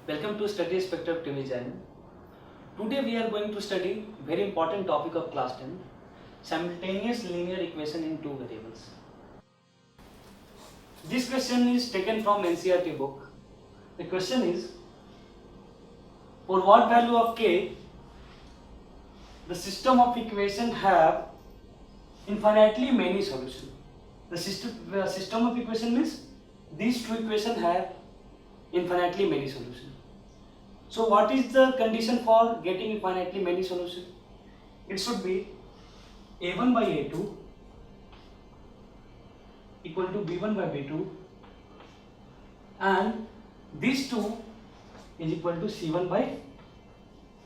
Welcome to Study Spectrum TV channel. Today we are going to study very important topic of class 10, simultaneous linear equation in two variables. This question is taken from NCERT book. The question is, for what value of k the system of equation have infinitely many solutions? The system of equation means these two equations have infinitely many solutions. So what is the condition for getting infinitely many solutions? It should be a1 by a2 equal to b1 by b2 and these two is equal to c1 by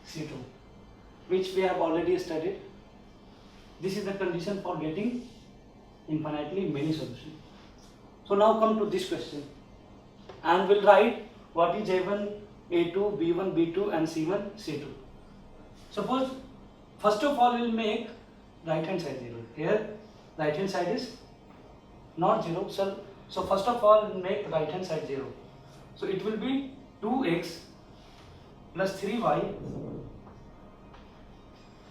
c2, which we have already studied. This is the condition for getting infinitely many solutions. So now come to this question and we'll write what is a1, a2, b1, b2 and c1, c2. Suppose first of all we'll make right hand side 0. Here right hand side is not 0. So first of all we'll make right hand side 0. So it will be 2x plus 3y.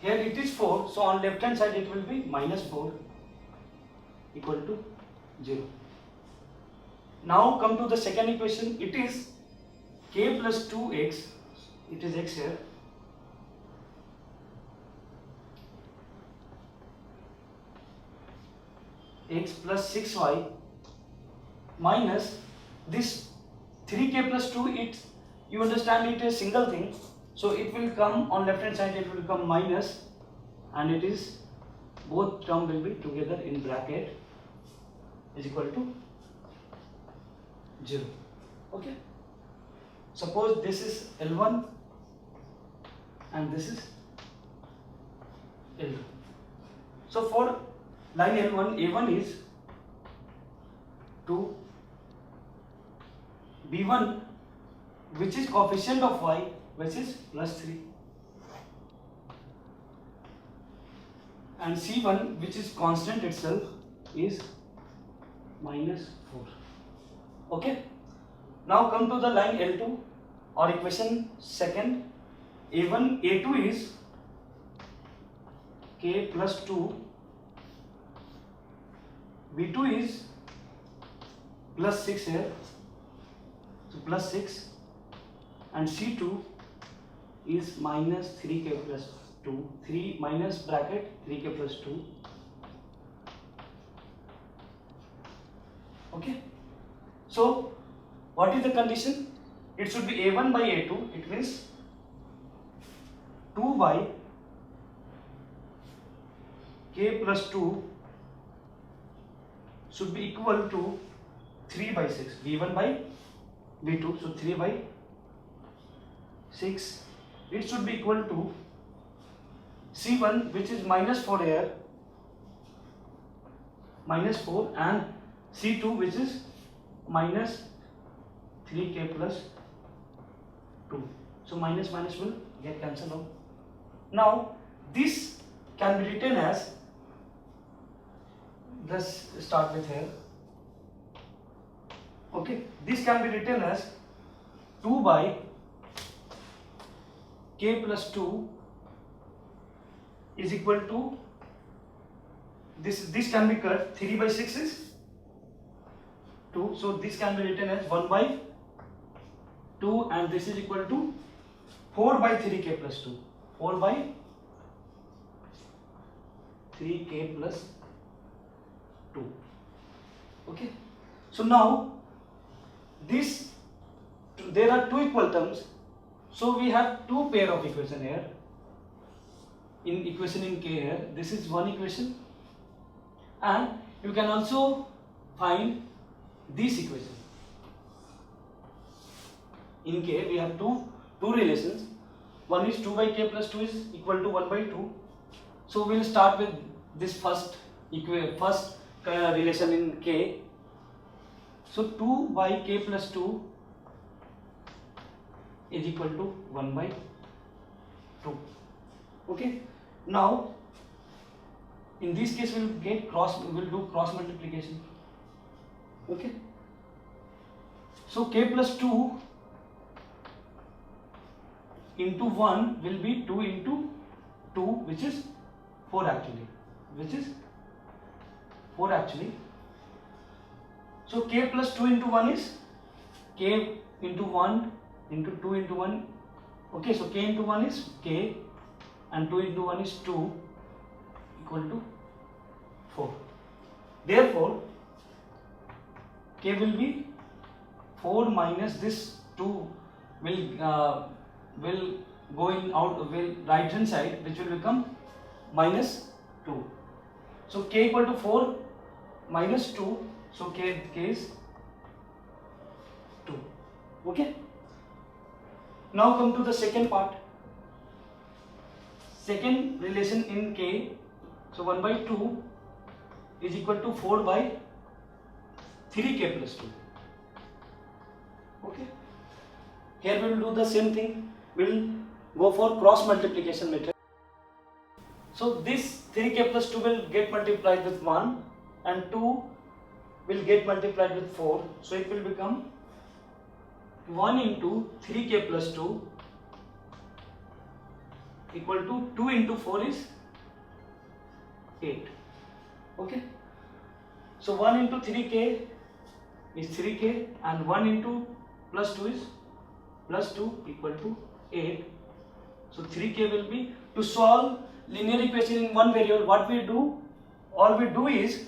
Here it is 4. So on left hand side it will be minus 4 equal to 0. Now come to the second equation. It is k plus 2x, it is x here, x plus 6y minus this 3k plus 2, you understand it is single thing, so it will come on left hand side, it will come minus and it is both term will be together in bracket is equal to 0. Okay. Suppose this is L1 and this is L2. So for line L1, A1 is 2, B1 which is coefficient of y, which is plus 3, and C1 which is constant itself is minus 4. Okay. Now come to the line L2 or equation second. A1, A2 is k plus 2, B2 is plus 6 here, so plus 6, and C2 is minus 3k plus 2, 3 minus bracket 3k plus 2. Okay. So what is the condition? It should be a1 by a2. It means 2 by k plus 2 should be equal to 3 by 6. b1 by b2. So 3 by 6. It should be equal to c1 which is minus 4 here, minus 4, and c2 which is minus 3k plus 2. So minus minus will get cancelled out. Now this can be written as, let's start with here. Okay, this can be written as 2 by k plus 2 is equal to this can be cut, 3 by 6 is 2, so this can be written as 1 by 2 and this is equal to 4 by 3k plus 2, 4 by 3k plus 2. Okay. So now this, there are two equal terms, so we have two pair of equation here. In equation in k here, this is one equation, and you can also find this equation. In k we have two relations. One is 2 by k plus 2 is equal to 1 by 2. So we will start with this first relation in k. So 2 by k plus 2 is equal to 1 by 2. Okay. Now in this case we will do cross multiplication. Okay. So k plus 2 into 1 will be 2 into 2, which is 4 actually, So k plus 2 into 1 is k into 1 into 2 into 1. Okay, so k into 1 is k and 2 into 1 is 2 equal to 4. Therefore, k will be 4 minus this 2 will go in out will right hand side, which will become minus 2. So k equal to 4 minus 2. So k is 2. Okay. Now come to the second part. Second relation in k. So 1 by 2 is equal to 4 by 3k plus 2. Okay. Here we will do the same thing. We will go for cross multiplication method. So this 3k plus 2 will get multiplied with 1 and 2 will get multiplied with 4. So it will become 1 into 3k plus 2 equal to 2 into 4 is 8. Okay. So 1 into 3k is 3k and 1 into plus 2 is plus 2 equal to 8. So 3k will be, to solve linear equation in one variable, what we do, all we do is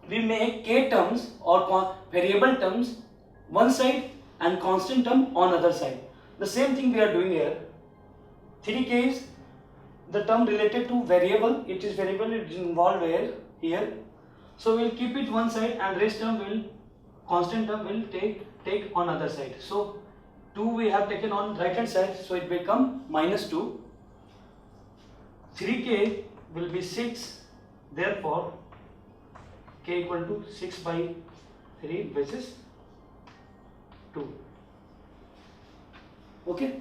we make k terms or variable terms one side and constant term on other side. The same thing we are doing here. 3k is the term related to variable, it is involved here. So we will keep it one side and rest term will, constant term will take on other side. So 2 we have taken on right hand side, so it become minus 2. 3k will be 6, therefore k equal to 6 by 3, which is 2. Okay.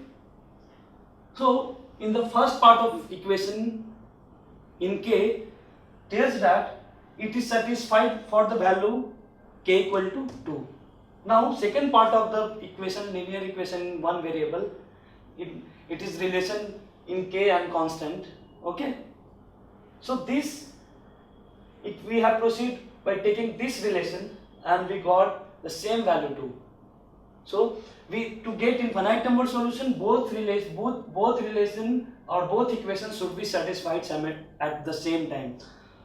So in the first part of equation in k tells that it is satisfied for the value k equal to 2. Now second part of the equation, linear equation in one variable, it is relation in k and constant. Okay. So this, we have proceed by taking this relation and we got the same value too. So to get infinite number solution, both relation or both equations should be satisfied at the same time.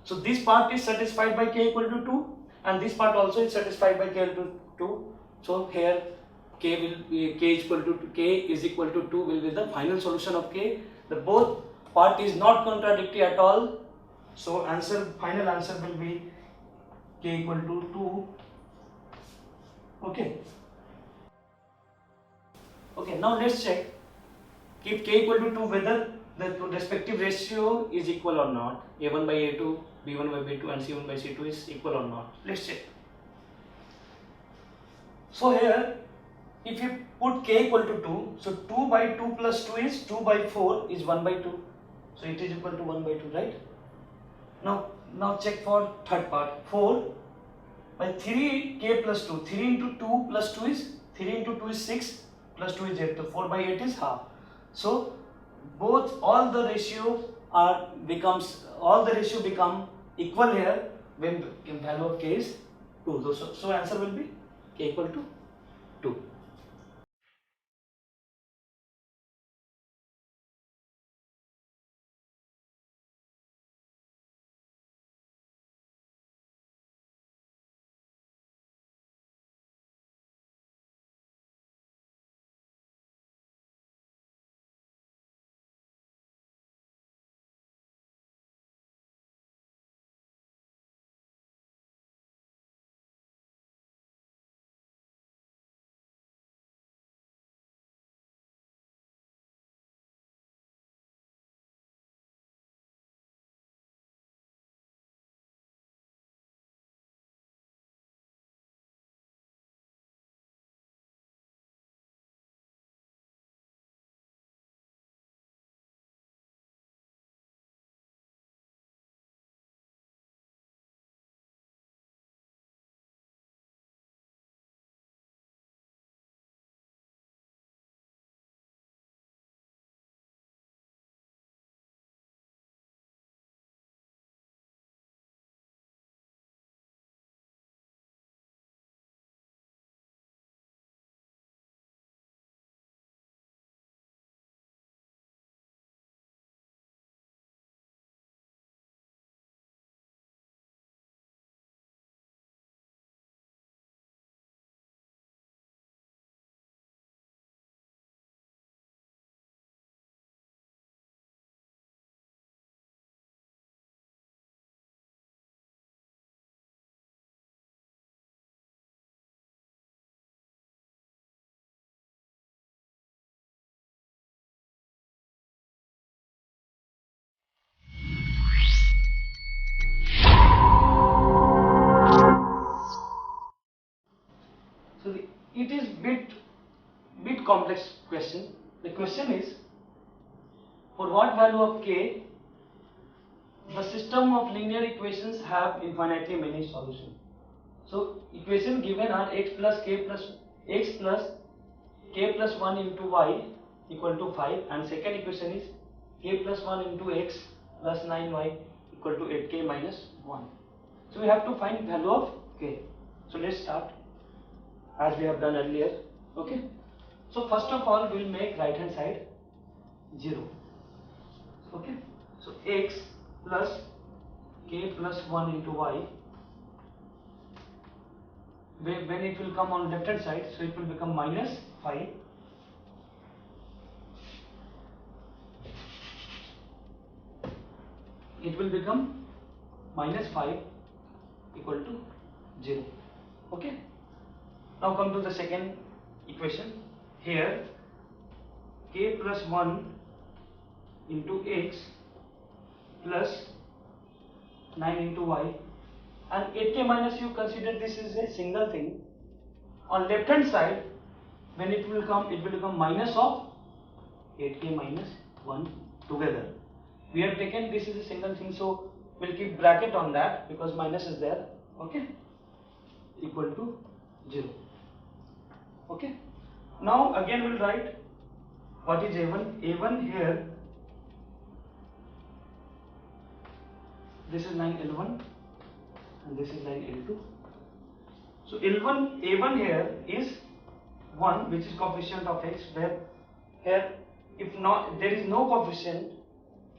So this part is satisfied by k equal to 2 and this part also is satisfied by k equal to 2. So here k is equal to 2 will be the final solution of k. The both part is not contradictory at all. So final answer will be k equal to 2. Okay. Okay, now let's check if k equal to 2 whether the respective ratio is equal or not. A1 by A2, B1 by B2 and C1 by C2 is equal or not. Let's check. So here if you put k equal to 2, so 2 by 2 plus 2 is 2 by 4 is 1 by 2. So it is equal to 1 by 2, right? Now check for third part. 4 by 3k plus 2. 3 into 2 plus 2 is 3 into 2 is 6 plus 2 is 8. So 4 by 8 is half. So all the ratio become equal here when value of k is 2. So answer will be k equal to 2. bit complex question. The question is, for what value of k the system of linear equations have infinitely many solutions. So equation given are x plus k plus 1 into y equal to 5, and second equation is k plus 1 into x plus 9y equal to 8k minus 1. So we have to find value of k. So let's start as we have done earlier. Okay. So first of all we will make right hand side 0. Okay. So x plus k plus 1 into y, when it will come on left hand side, so it will become minus 5. It will become minus 5 equal to 0. Okay. Now come to the second equation. Here k plus 1 into x plus 9 into y, and 8k minus, you consider this is a single thing. On left hand side, when it will become minus of 8k minus 1 together. We have taken this is a single thing, so we'll keep bracket on that because minus is there. Okay, equal to 0. Okay. Now again we'll write what is a1. A1 here, this is line L1 and this is line L2. So A1 here is 1, which is coefficient of x, where here if not there is no coefficient,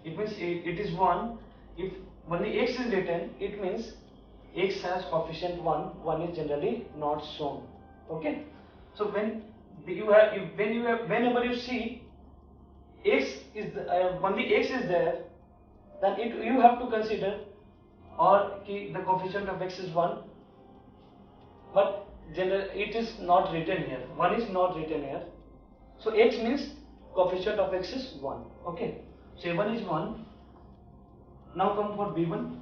it means it is 1. If only x is written, it means x has coefficient 1. 1 is generally not shown. Okay. So whenever you see x is only x is there, then you have to consider or the coefficient of x is 1, but it is not written here. 1 is not written here. So x means coefficient of x is 1. Okay. So a1 is 1. Now come for b1,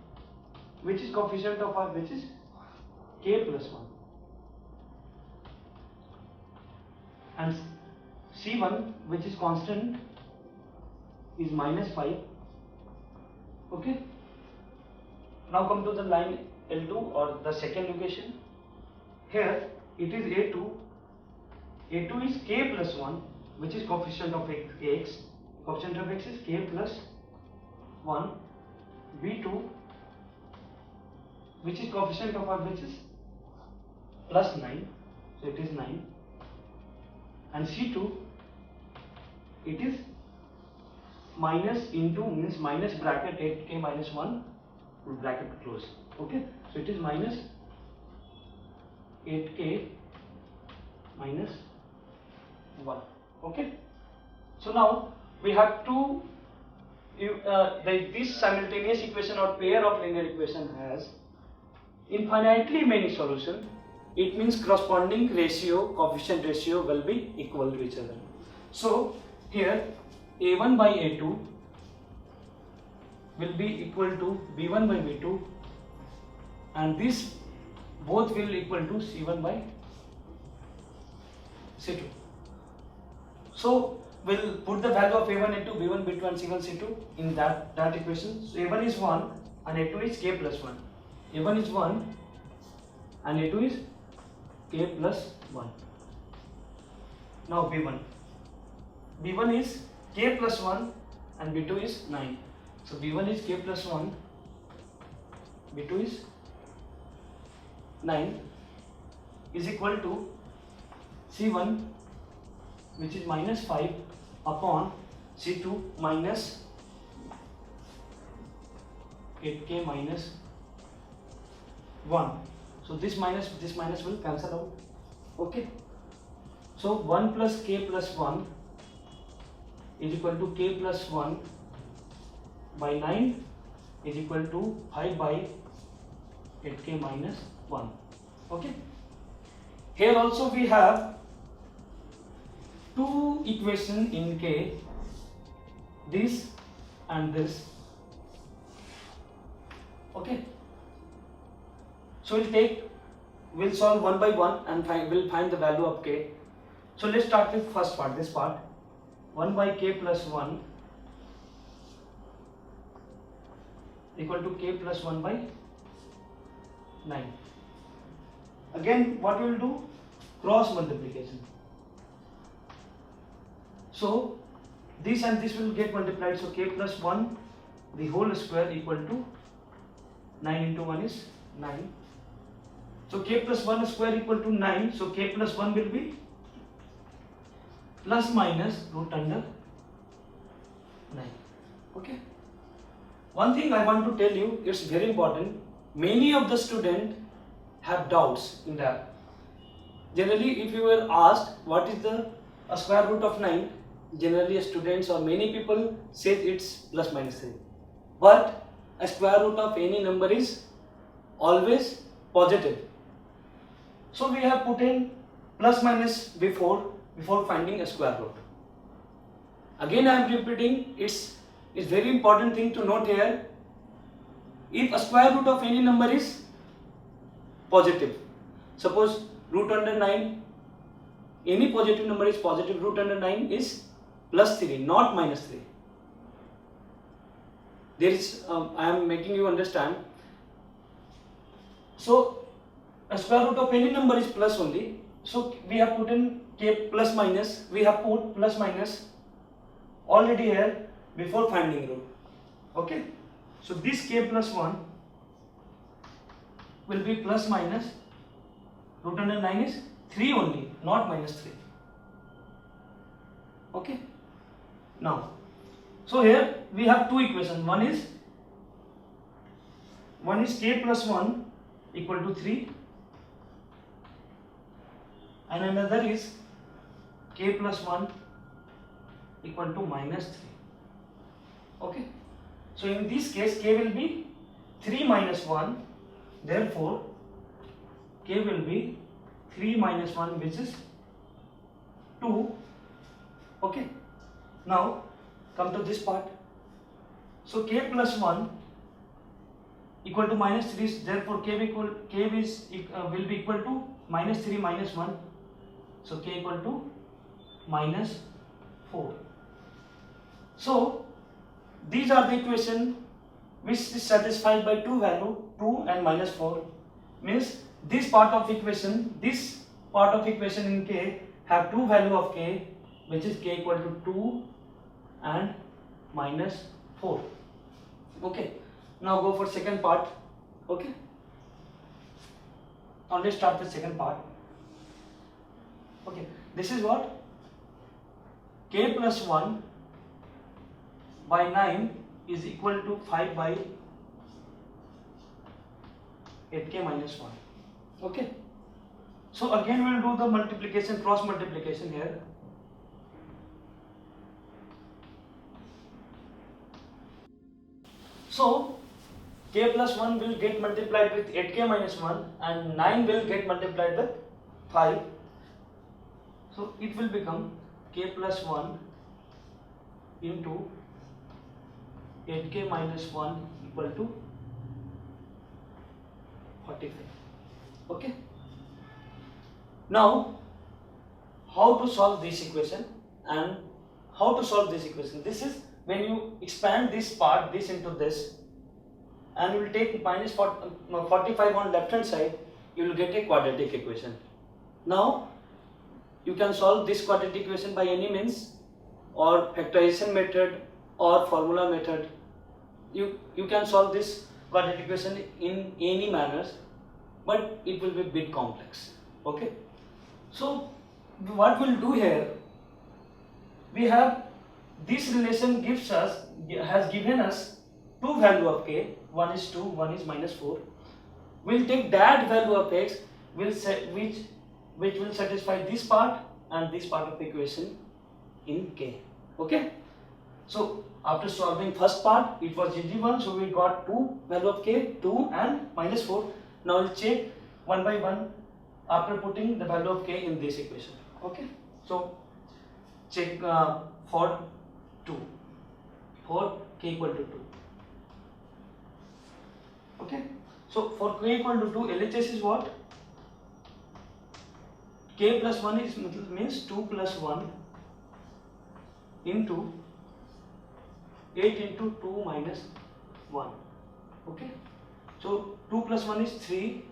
which is coefficient of r, which is k plus 1. And c1, which is constant, is minus 5. Okay. Now come to the line L2 or the second equation. Here it is a2. a2 is k plus 1, which is coefficient of x. Coefficient of x is k plus 1. b2, which is coefficient of r, which is plus 9. So it is 9. And c2, it is minus into, means minus bracket 8k minus 1, bracket close. Okay. So it is minus 8k minus 1. Okay. So now we have to this simultaneous equation or pair of linear equation has infinitely many solutions. It means corresponding ratio, coefficient ratio will be equal to each other. So here a1 by a2 will be equal to b1 by b2, and this both will equal to c1 by c2. So we'll put the value of a1 into b1, b2 and c1, c2 in that equation. So a1 is 1 and a2 is k plus 1. a1 is 1 and a2 is k plus 1. Now b1 is k plus 1 and b2 is 9. So b1 is k plus 1, b2 is 9, is equal to c1, which is minus 5 upon c2 minus 8k minus 1. So this minus will cancel out. Okay. So 1 plus k plus 1 is equal to k plus 1 by 9 is equal to 5 by 8k minus 1. Okay. Here also we have two equations in k, this and this. Okay. So we'll solve one by one and we'll find the value of k. So let's start with first part, this part. 1 by k plus 1 equal to k plus 1 by 9. Again, what we will do? Cross multiplication. So this and this will get multiplied. So k plus 1 the whole square equal to 9 into 1 is 9. So k plus 1 square equal to 9. So k plus 1 will be plus minus root under 9. Okay. One thing I want to tell you, it's very important. Many of the students have doubts in that. Generally, if you were asked what is the square root of 9, generally students or many people say it's plus minus 3. But a square root of any number is always positive. So we have put in plus minus before finding a square root. Again I am repeating, it's very important thing to note here. If a square root of any number is positive, suppose root under 9, any positive number is positive, root under 9 is plus 3, not minus 3. There is, I am making you understand. So a square root of any number is plus only. So we have put in k plus minus, we have put plus minus already here before finding root. Okay. So this k plus 1 will be plus minus root under 9 is 3 only, not minus 3. Okay. Now, so here we have two equations. One is k plus 1 equal to 3 and another is k plus 1 equal to minus 3. Okay. So in this case k will be 3 minus 1, therefore k will be 3 minus 1, which is 2. Okay. Now come to this part. So k plus 1 equal to minus 3, therefore k will be equal to minus 3 minus 1. So k equal to minus 4. So these are the equation which is satisfied by two value, 2 and minus 4. Means this part of equation in k have two value of k, which is k equal to 2 and minus 4. Okay. Now go for second part. Okay. Now let's start with second part. Okay. This is what? K plus 1 by 9 is equal to 5 by 8k minus 1. Okay. So again we will do the multiplication, cross multiplication here. So k plus 1 will get multiplied with 8k minus 1 and 9 will get multiplied with 5. So it will become k plus 1 into 8k minus 1 equal to 45. Okay. Now how to solve this equation and how to solve this equation? This is when you expand this part, this into this, and you will take minus 45 on left hand side, you will get a quadratic equation. Now you can solve this quadratic equation by any means, or factorization method or formula method. You can solve this quadratic equation in any manners, but it will be a bit complex. Okay. So what we'll do here, we have this relation has given us two value of k, one is 2, one is minus 4. We'll take that value of x which will satisfy this part and this part of the equation in k. Okay. So after solving first part, it was easy one, so we got two value of k, 2 and minus 4. Now we'll check one by one after putting the value of k in this equation. Okay. So check for 2, for k equal to 2. Okay. So for k equal to 2, LHS is what? k plus 1 is means 2 plus 1 into 8 into 2 minus 1. Okay, so 2 plus 1 is 3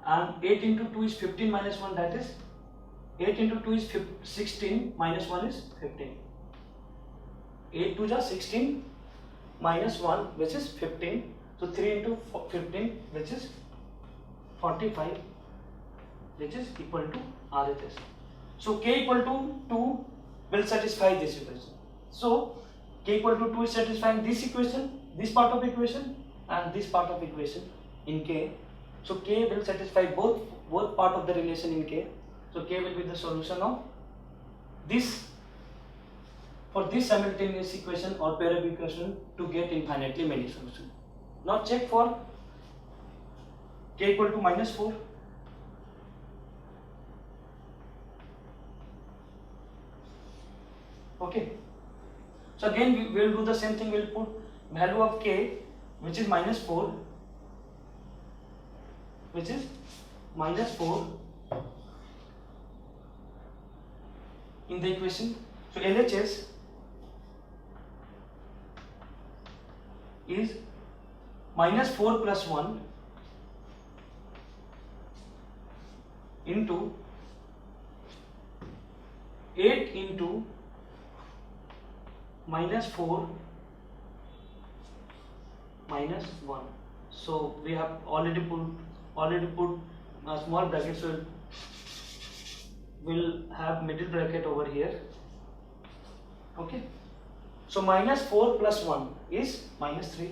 and 8 into 2 is 15 minus 1, that is 8 into 2 is 16 minus 1 is 15. 8 to the 16 minus 1 which is 15. So 3 into 15 which is 45, which is equal to RHS. So k equal to 2 will satisfy this equation. So k equal to 2 is satisfying this equation, this part of equation and this part of equation in k. So k will satisfy both part of the relation in k. So k will be the solution of this, for this simultaneous equation or pair of equation to get infinitely many solutions. Now check for k equal to minus 4. Okay, so again we will do the same thing. We will put value of k which is minus 4, which is minus 4 in the equation. So LHS is minus 4 plus 1 into 8 into minus 4 minus 1. So we have already put a small bracket, so we'll have middle bracket over here. Okay, so minus 4 plus 1 is minus 3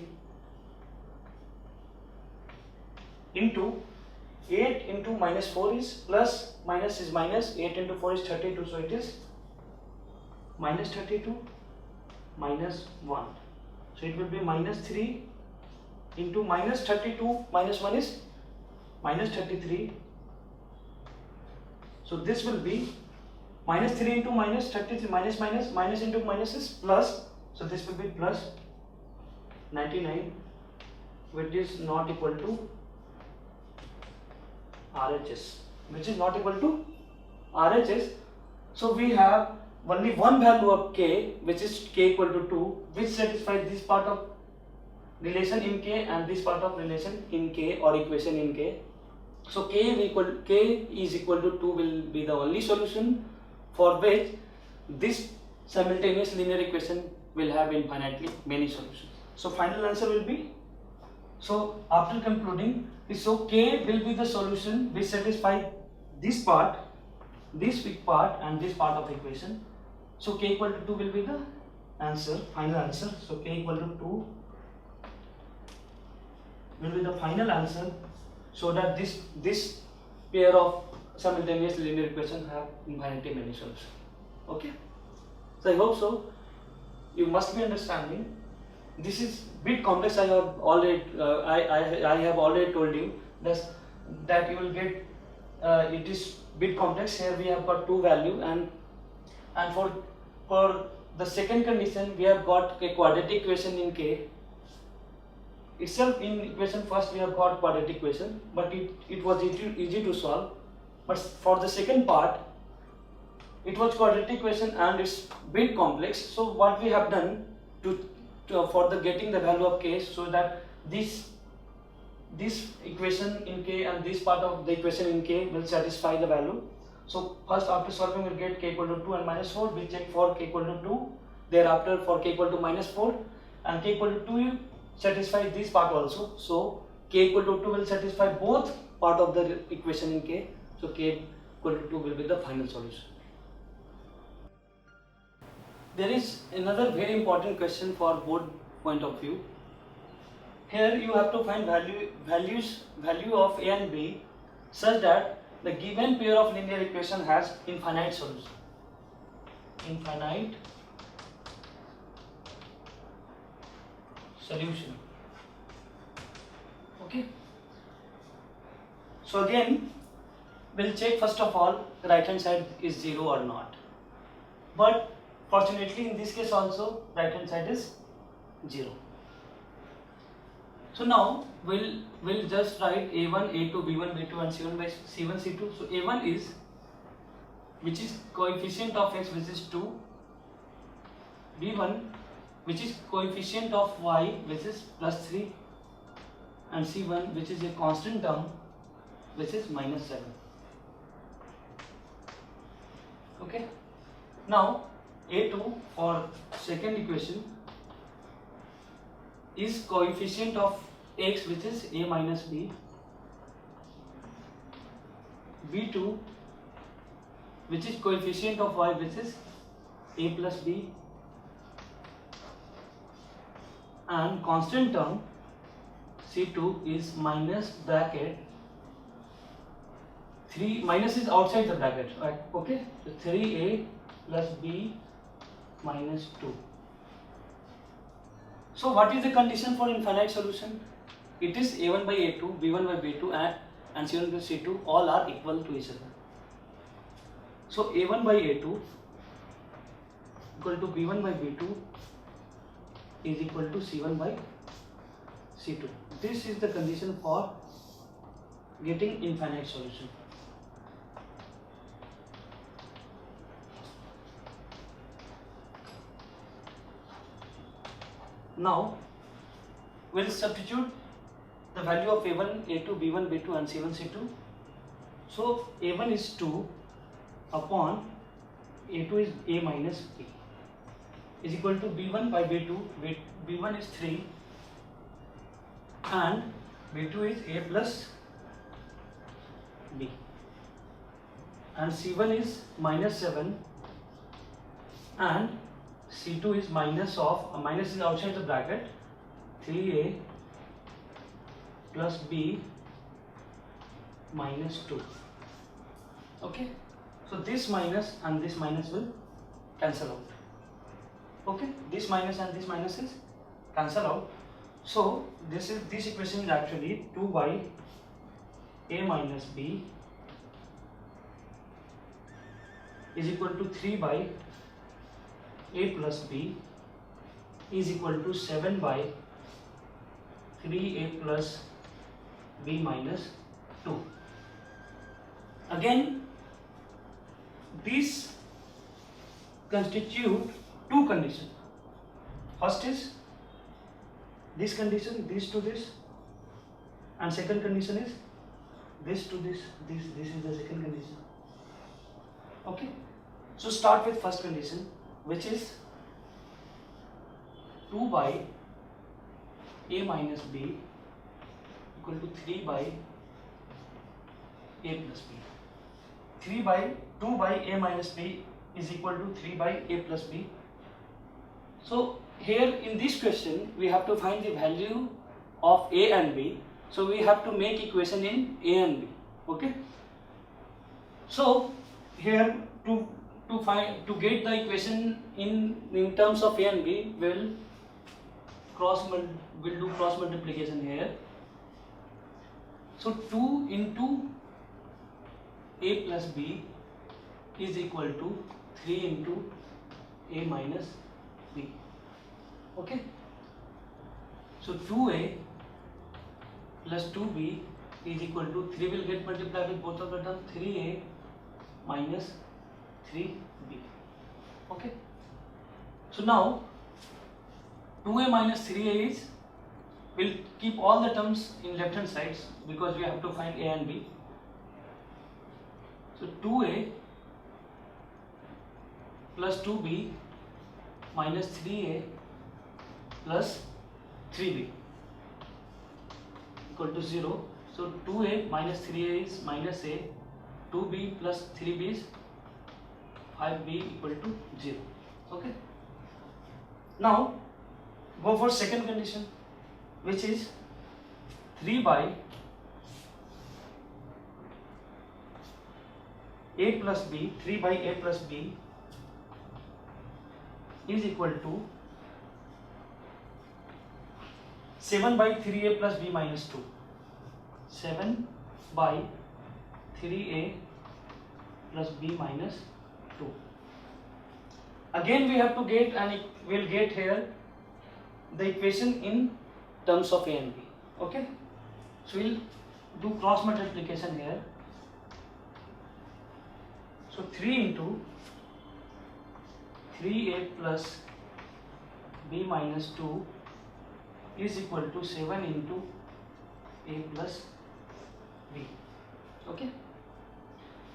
into 8 into minus 4 is plus, minus is minus, 8 into 4 is 32, so it is minus 32 minus 1. So it will be minus 3 into minus 32 minus 1 is minus 33. So this will be minus 3 into minus 33, minus into minus is plus, so this will be plus 99, which is not equal to RHS, which is not equal to RHS. So we have only one value of k, which is k equal to 2, which satisfies this part of relation in k and this part of relation in k or equation in k. So k is equal to 2 will be the only solution for which this simultaneous linear equation will have infinitely many solutions. So final answer will be, so after concluding, so k will be the solution which satisfy this part, this big part and this part of the equation. So k equal to 2 will be the answer, final answer. So k equal to 2 will be the final answer, so that this pair of simultaneous linear equations have infinitely many solutions. Okay, so I hope so you must be understanding. This is bit complex. I have already I have already told you that you will get it is bit complex. Here we have got two value, and for the second condition we have got a quadratic equation in k itself. In equation first we have got quadratic equation, but it was easy to solve. But for the second part it was quadratic equation and it's bit complex. So what we have done for the getting the value of k, so that this equation in k and this part of the equation in k will satisfy the value. So first after solving we'll get k equal to 2 and minus 4. We check for k equal to 2. Thereafter for k equal to minus 4 and k equal to 2 satisfy this part also. So k equal to 2 will satisfy both part of the equation in k. So k equal to 2 will be the final solution. There is another very important question for both point of view. Here you have to find value of a and b such that the given pair of linear equation has infinite solution. Infinite solution. Okay. So again we'll check first of all the right hand side is 0 or not. But fortunately in this case also right hand side is 0. So now we'll just write a1, a2, b1, b2 and c1 by c1, c2. So a1 is, which is coefficient of x, which is 2, b1 which is coefficient of y, which is plus 3, and c1 which is a constant term, which is minus 7. Okay. Now a2 for second equation is coefficient of x, which is a minus b, b2 which is coefficient of y, which is a plus b, and constant term c2 is minus bracket 3, minus is outside the bracket, right? Okay, so 3a plus b minus 2. So what is the condition for infinite solution? It is a1 by a2, b1 by b2 and c1 by c2 all are equal to each other. So a1 by a2 equal to b1 by b2 is equal to c1 by c2. This is the condition for getting infinite solution. Now we'll substitute the value of a1, a2, b1, b2 and c1, c2. So a1 is 2 upon a2 is a minus b is equal to b1 by b2. b1 is 3 and b2 is a plus b, and c1 is minus 7 and c2 is minus of, minus is outside the bracket, 3a plus b minus 2. Okay, so this minus and this minus will cancel out. Okay, this minus and this minus is cancel out. So this equation is actually 2 by a minus b is equal to 3 by a plus b is equal to 7 by 3a plus b minus 2. Again, these constitute two conditions. First is this condition, this to this, and second condition is this to this. This is the second condition. Okay, so start with first condition, which is 2 by a minus b equal to 3 by a plus b. 2 by a minus b is equal to 3 by a plus b. So here in this question we have to find the value of a and b. So we have to make equation in a and b. Okay. So here to get the equation in terms of a and b, we'll do cross multiplication here. So 2 into a plus b is equal to 3 into a minus b. Okay. So 2a plus 2b is equal to 3 will get multiplied with both of the terms, 3a minus 3b. Okay. So now 2a minus 3a is, we'll keep all the terms in left hand sides because we have to find a and b. So 2a plus 2b minus 3a plus 3b equal to 0. So 2a minus 3a is minus a, 2b plus 3b is 5b equal to 0. Okay. Now go for second condition, which is 3 by a plus b, 3 by a plus b is equal to 7 by 3a plus b minus 2. 7 by 3a plus b minus 2. Again we have to get, and we'll get here the equation in terms of a and b. Okay, so we'll do cross multiplication here. So 3 into 3a plus b minus 2 is equal to 7 into a plus b. Okay,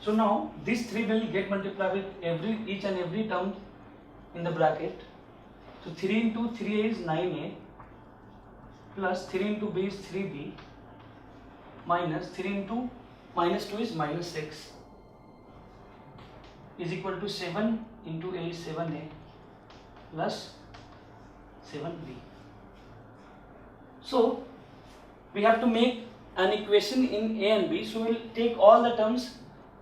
so now these 3 will get multiplied with each and every term in the bracket. So 3 into 3a is 9a plus 3 into b is 3b minus 3 into minus 2 is minus 6 is equal to 7 into a is 7a plus 7b. So we have to make an equation in a and b. So we will take all the terms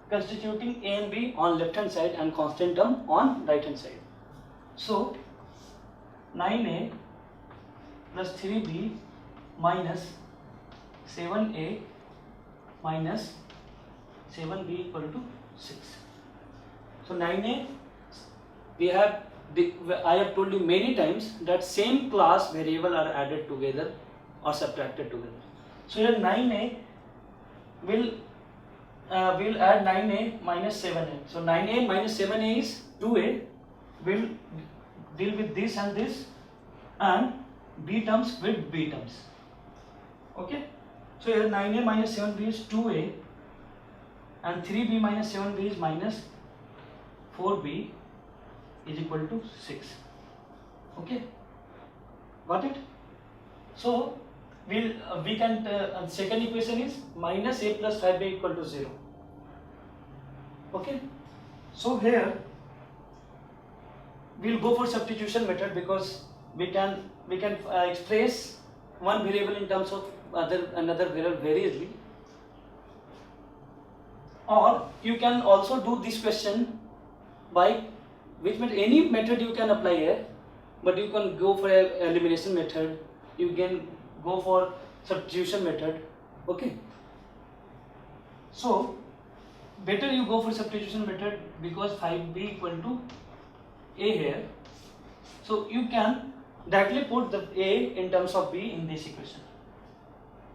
constituting a and b on left hand side and constant term on right hand side. So 9a plus 3b minus 7a minus 7b equal to 6. So 9a, I have told you many times that same class variable are added together or subtracted together. So here 9a will add 9a minus 7a. So 9a minus 7a is 2a. Will deal with this and this, and b terms with b terms. Okay, so here 9a minus 7b is 2a and 3b minus 7b is minus 4b is equal to 6. Okay, got it? So we can second equation is minus a plus 5b equal to 0. Okay, so here we'll go for substitution method because we can express one variable in terms of another variable very easily. Or you can also do this question by any method you can apply here, but you can go for elimination method, you can go for substitution method. Okay, so better you go for substitution method because 5b equal to a here, so you can directly put the a in terms of b in this equation.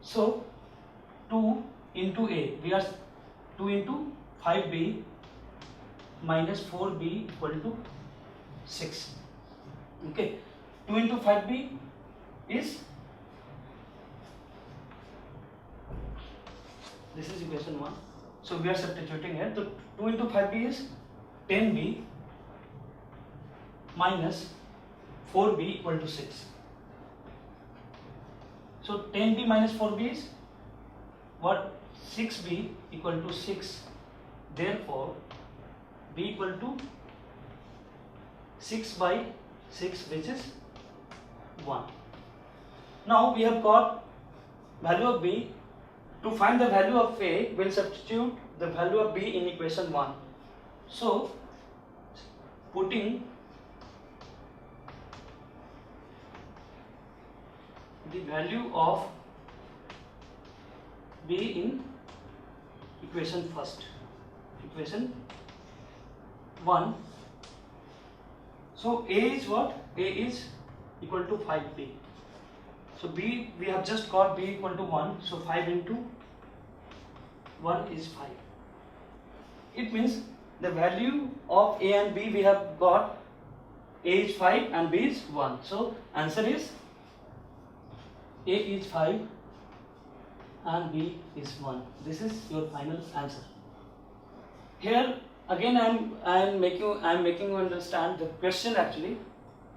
So 2 into a, we are 2 into 5b minus 4b equal to 6. Okay, 2 into 5b is, this is equation 1. So we are substituting here. So 2 into 5b is 10b minus 4b equal to 6. So 10b minus 4b is what? 6b equal to 6. Therefore b equal to 6 by 6, which is 1. Now we have got value of b. To find the value of a, we'll substitute the value of b in equation 1. So putting the value of b in equation first, equation 1. So a is what? A is equal to 5b. So b, we have just got b equal to 1. So 5 into 1 is 5. It means the value of a and b we have got, a is 5 and b is 1. So answer is a is 5 and b is 1. This is your final answer. Here again I am making you understand the question actually.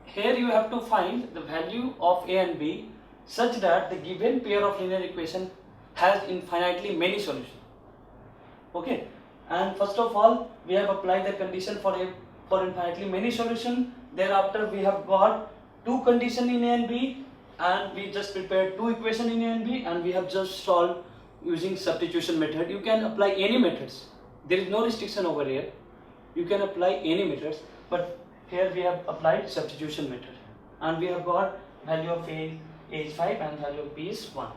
Here you have to find the value of a and b such that the given pair of linear equation has infinitely many solutions. Okay, and first of all we have applied the condition for infinitely many solution. Thereafter we have got two conditions in a and b, and we just prepared two equations in a and b, and we have just solved using substitution method. You can apply any methods. There is no restriction over here. You can apply any methods, but here we have applied substitution method, and we have got value of a is 5 and value of b is 1.